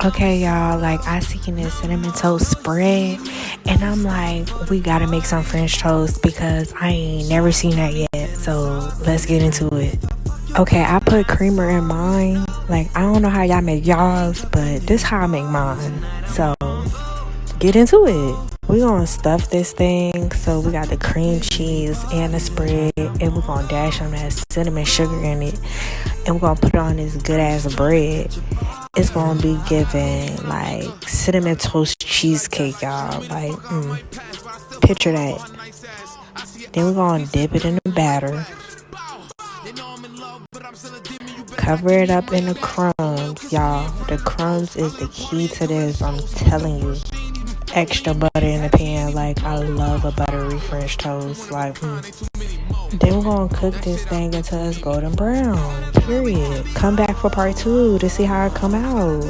Okay, y'all, like I seen this cinnamon toast spread, and I'm like, we gotta make some French toast because I ain't never seen that yet. So let's get into it. Okay, I put creamer in mine. Like I don't know how y'all make y'all's, but this how I make mine. So get into it. We gonna stuff this thing. So we got the cream cheese and the spread, and we're gonna dash some of that cinnamon sugar in it, and we're gonna put it on this good ass bread. It's gonna be giving like cinnamon toast cheesecake, y'all. Like, picture that. Then we're gonna dip it in the batter, cover it up in the crumbs, y'all. The crumbs is the key to this. I'm telling you. Extra butter in the pan. Like, I love a buttery French toast. Like, Then we're gonna cook this thing until it's golden brown. Period. Come back for part 2 to see how it come out.